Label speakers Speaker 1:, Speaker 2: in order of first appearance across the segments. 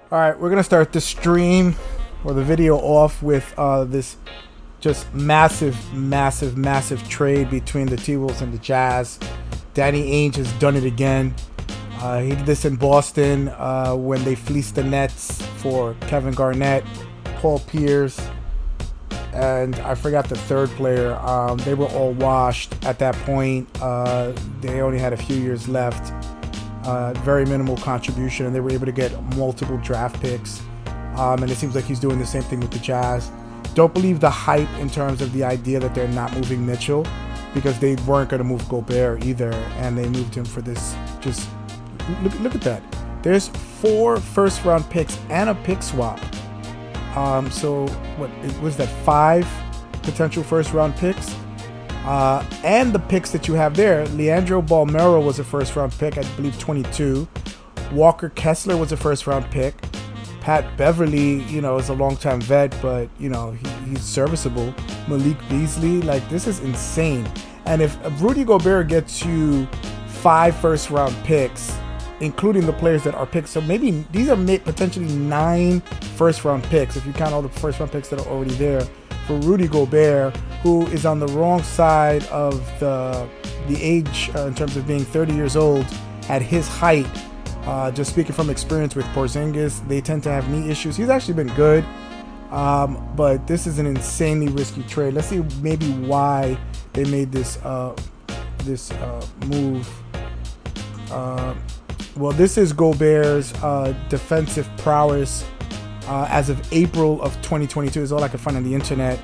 Speaker 1: All right, we're gonna start the stream or the video off with this just massive trade between the T-Wolves and the Jazz. Danny Ainge has done it again. He did this in Boston when they fleeced the Nets for Kevin Garnett, Paul Pierce, and I forgot the third player. They were all washed at that point. They only had a few years left. Very minimal contribution, and they were able to get multiple draft picks. And it seems like he's doing the same thing with the Jazz. Don't believe the hype in terms of the idea that they're not moving Mitchell, because they weren't going to move Gobert either, and they moved him for this. Just look at that. There's 4 first-round picks and a pick swap. So what was that? 5 potential first-round picks. And the picks that you have there, Leandro Balmero was a first-round pick, I believe 22. Walker Kessler was a first-round pick. Pat Beverly, is a long-time vet, but, he's serviceable. Malik Beasley, this is insane. And if Rudy Gobert gets you 5 first-round picks, including the players that are picked, so maybe these are potentially 9 first-round picks, if you count all the first-round picks that are already there, for Rudy Gobert, who is on the wrong side of the age in terms of being 30 years old at his height. Just speaking from experience with Porzingis, they tend to have knee issues. He's actually been good, but this is an insanely risky trade. Let's see maybe why they made this move. Well, this is Gobert's defensive prowess as of April of 2022 is all I could find on the internet.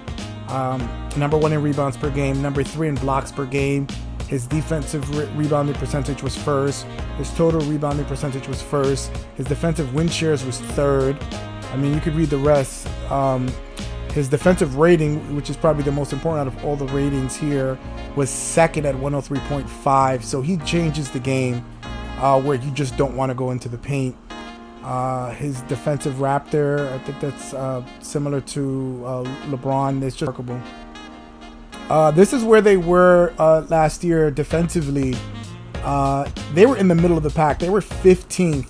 Speaker 1: Number 1 in rebounds per game, number 3 in blocks per game. His defensive rebounding percentage was first. His total rebounding percentage was first. His defensive win shares was third. I mean, you could read the rest. His defensive rating, which is probably the most important out of all the ratings here, was second at 103.5. So he changes the game where you just don't want to go into the paint. His defensive raptor, I think that's similar to LeBron. It's just remarkable. This is where they were last year defensively. They were in the middle of the pack. They were 15th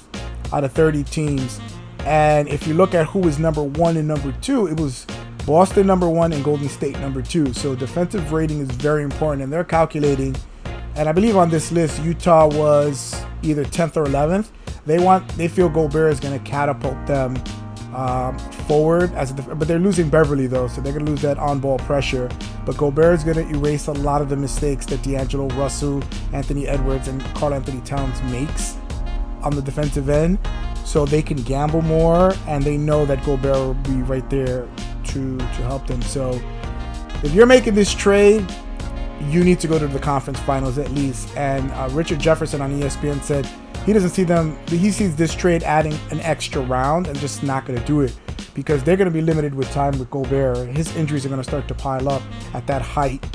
Speaker 1: out of 30 teams. And if you look at who was number 1 and number 2, it was Boston number 1 and Golden State number 2. So defensive rating is very important, and they're calculating. And I believe on this list, Utah was either 10th or 11th. They feel Gobert is going to catapult them forward but they're losing Beverly though, so they're going to lose that on-ball pressure. But Gobert is going to erase a lot of the mistakes that D'Angelo Russell, Anthony Edwards, and Karl Anthony Towns makes on the defensive end, so they can gamble more, and they know that Gobert will be right there to help them. So if you're making this trade, you need to go to the conference finals at least. And Richard Jefferson on ESPN said he sees this trade adding an extra round and just not going to do it, because they're going to be limited with time with Gobert. His injuries are going to start to pile up at that height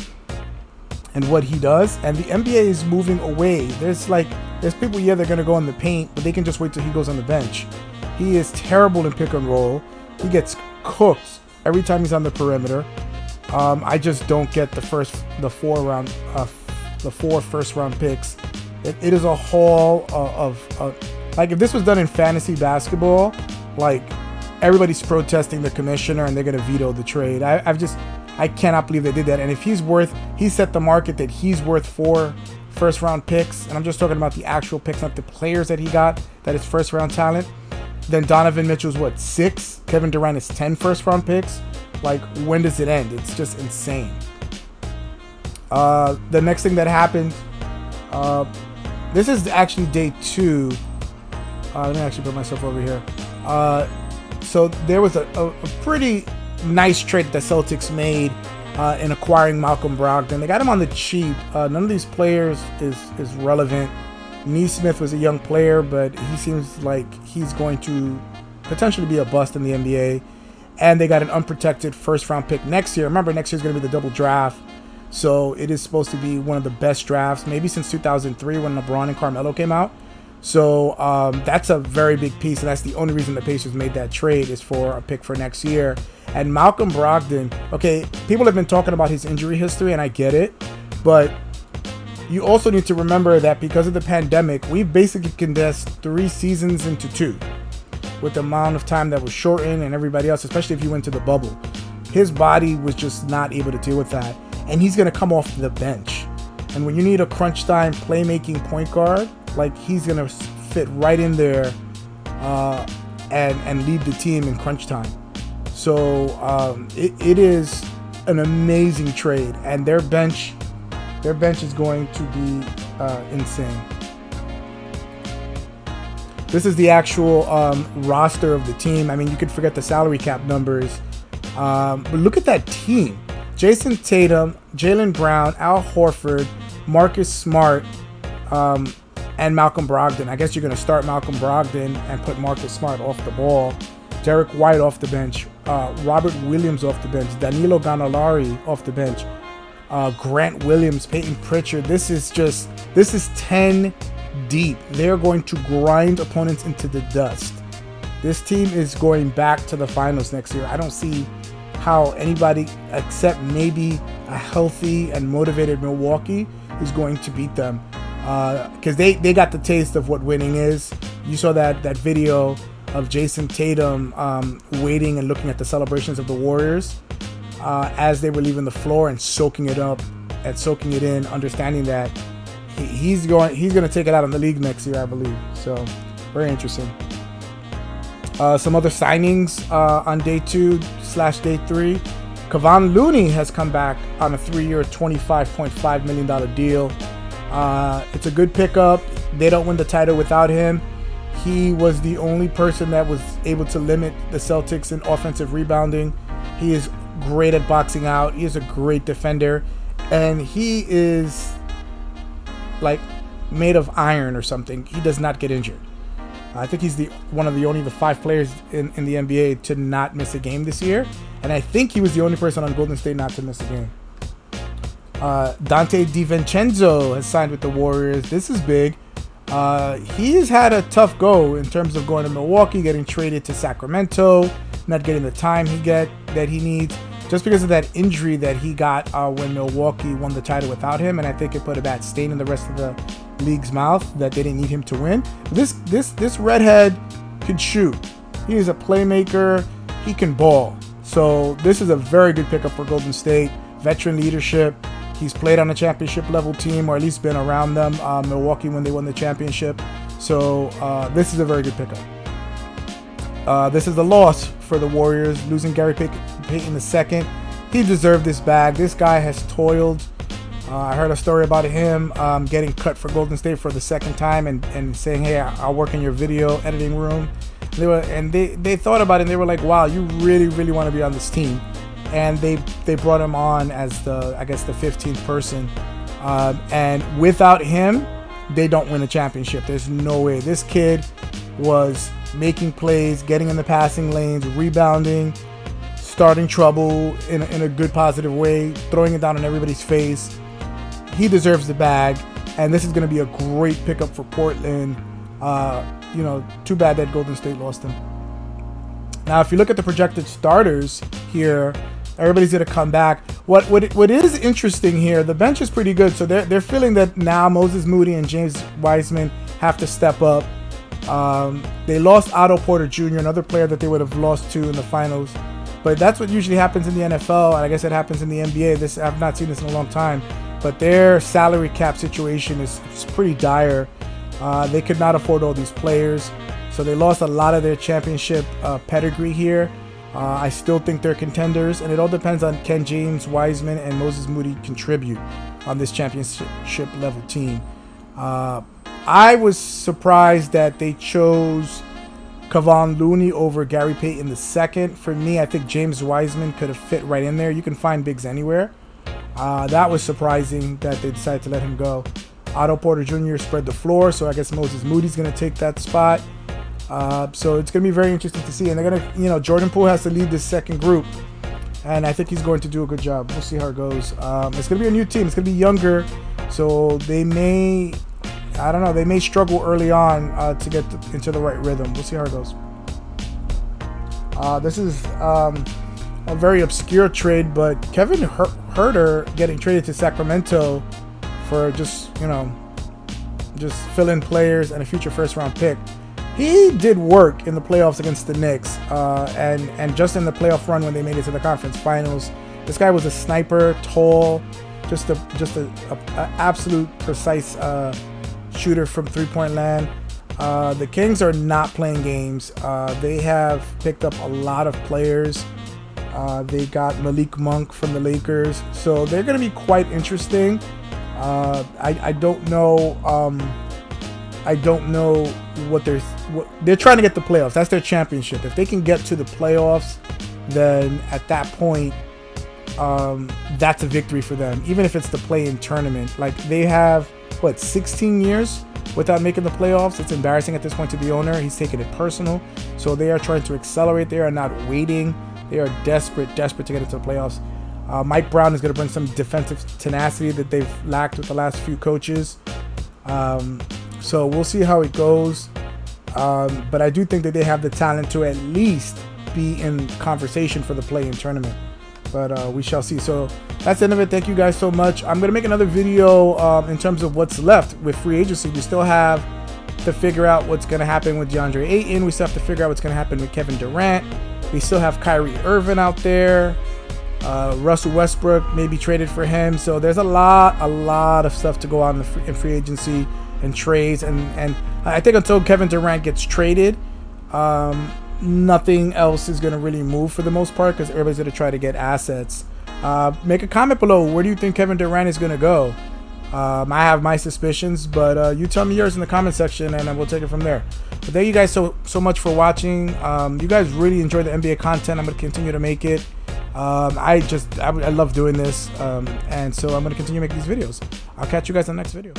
Speaker 1: and what he does. And the NBA is moving away. There's people, they're going to go in the paint, but they can just wait till he goes on the bench. He is terrible in pick and roll. He gets cooked every time he's on the perimeter. I just don't get the 4 first round picks. It is a haul of if this was done in fantasy basketball, everybody's protesting the commissioner and they're gonna veto the trade. I cannot believe they did that. And if he set the market that he's worth 4 first round picks, and I'm just talking about the actual picks, not the players that he got, that is first round talent. Then Donovan Mitchell's 6, Kevin Durant is 10 first round picks. When does it end? It's just insane. The next thing that happened, this is actually day 2. Let me actually put myself over here. So there was a pretty nice trade that the Celtics made in acquiring Malcolm Brogdon. They got him on the cheap. None of these players is relevant. Neesmith was a young player, but he seems like he's going to potentially be a bust in the NBA. And they got an unprotected first-round pick next year. Remember, next year is going to be the double draft. So it is supposed to be one of the best drafts, maybe since 2003 when LeBron and Carmelo came out. So that's a very big piece, and that's the only reason the Pacers made that trade, is for a pick for next year. And Malcolm Brogdon, okay, people have been talking about his injury history, and I get it. But you also need to remember that because of the pandemic, we've basically condensed 3 seasons into 2. with the amount of time that was shortened and everybody else, especially if you went to the bubble. His body was just not able to deal with that. And he's going to come off the bench. And when you need a crunch time playmaking point guard, like, he's going to fit right in there and lead the team in crunch time. So it is an amazing trade. And their bench is going to be insane. This is the actual roster of the team. I mean, you could forget the salary cap numbers. But look at that team. Jason Tatum, Jaylen Brown, Al Horford, Marcus Smart, and Malcolm Brogdon. I guess you're going to start Malcolm Brogdon and put Marcus Smart off the ball. Derek White off the bench. Robert Williams off the bench. Danilo Gallinari off the bench. Grant Williams, Peyton Pritchard. This is 10 deep. They're going to grind opponents into the dust. This team is going back to the finals next year. I don't see how anybody except maybe a healthy and motivated Milwaukee is going to beat them, because they got the taste of what winning is. You saw that video of Jason Tatum waiting and looking at the celebrations of the Warriors as they were leaving the floor and soaking it up and soaking it in, understanding that he's going to take it out in the league next year, I believe. So very interesting. Some other signings on day 2/day 3. Kevon Looney has come back on a 3-year, $25.5 million deal. It's a good pickup. They don't win the title without him. He was the only person that was able to limit the Celtics in offensive rebounding. He is great at boxing out. He is a great defender. And he is like made of iron or something. He does not get injured. I think he's one of the 5 players in the NBA to not miss a game this year. And I think he was the only person on Golden State not to miss a game. Dante DiVincenzo has signed with the Warriors. This is big. He's had a tough go in terms of going to Milwaukee, getting traded to Sacramento, not getting the time that he needs, just because of that injury that he got when Milwaukee won the title without him. And I think it put a bad stain in the rest of the league's mouth that they didn't need him to win. This redhead can shoot. He is a playmaker. He can ball. So this is a very good pickup for Golden State. Veteran leadership. He's played on a championship level team, or at least been around them. Milwaukee when they won the championship. So this is a very good pickup. This is a loss for the Warriors, losing Gary Payton II. He deserved this bag. This guy has toiled. I heard a story about him getting cut for Golden State for the second time and saying, "Hey, I'll work in your video editing room." They thought about it and they were like, "Wow, you really, really want to be on this team." And they brought him on as the 15th person. And without him, they don't win a championship. There's no way. This kid was making plays, getting in the passing lanes, rebounding, starting trouble in a good positive way, throwing it down in everybody's face. He deserves the bag, and this is going to be a great pickup for Portland. Too bad that Golden State lost him. Now, if you look at the projected starters here, everybody's going to come back. What is interesting here, the bench is pretty good, so they're feeling that now Moses Moody and James Wiseman have to step up. They lost Otto Porter Jr., another player that they would have lost to in the finals. But that's what usually happens in the NFL, and I guess it happens in the NBA. I've not seen this in a long time. But their salary cap situation is pretty dire. They could not afford all these players. So they lost a lot of their championship pedigree here. I still think they're contenders, and it all depends on can James Wiseman and Moses Moody contribute on this championship level team. I was surprised that they chose Kevon Looney over Gary Payton II. For me, I think James Wiseman could have fit right in there. You can find bigs anywhere. That was surprising that they decided to let him go. Otto Porter Jr. spread the floor, so I guess Moses Moody's going to take that spot. So it's going to be very interesting to see. And they're going to, Jordan Poole has to lead this second group, and I think he's going to do a good job. We'll see how it goes. It's going to be a new team. It's going to be younger, so they may struggle early on to get into the right rhythm. We'll see how it goes. This is a very obscure trade, but Kevin Huerter getting traded to Sacramento for just fill-in players and a future first-round pick. he did work in the playoffs against the Knicks, and just in the playoff run when they made it to the conference finals. This guy was a sniper, tall, just a absolute precise shooter from three-point land. The Kings are not playing games. They have picked up a lot of players. They got Malik Monk from the Lakers, so they're going to be quite interesting. I don't know. I don't know what they're trying to get the playoffs. That's their championship. If they can get to the playoffs, then at that point, that's a victory for them. Even if it's the play-in tournament, like they have 16 years without making the playoffs. It's embarrassing at this point to the owner. He's taking it personal. So they are trying to accelerate. They are not waiting. They are desperate to get into the playoffs. Mike Brown is going to bring some defensive tenacity that they've lacked with the last few coaches. So we'll see how it goes. But I do think that they have the talent to at least be in conversation for the play-in tournament. But we shall see. So that's the end of it. Thank you guys so much. I'm going to make another video in terms of what's left with free agency. We still have to figure out what's going to happen with DeAndre Ayton. We still have to figure out what's going to happen with Kevin Durant. We still have Kyrie Irving out there. Russell Westbrook may be traded for him. So there's a lot of stuff to go on in free agency and trades. And I think until Kevin Durant gets traded, nothing else is going to really move for the most part, because everybody's going to try to get assets. Make a comment below. Where do you think Kevin Durant is going to go? I have my suspicions, but you tell me yours in the comment section, and we'll take it from there. But thank you guys so much for watching. You guys really enjoy the NBA content. I'm going to continue to make it. I love doing this, and so I'm going to continue making these videos. I'll catch you guys in the next video.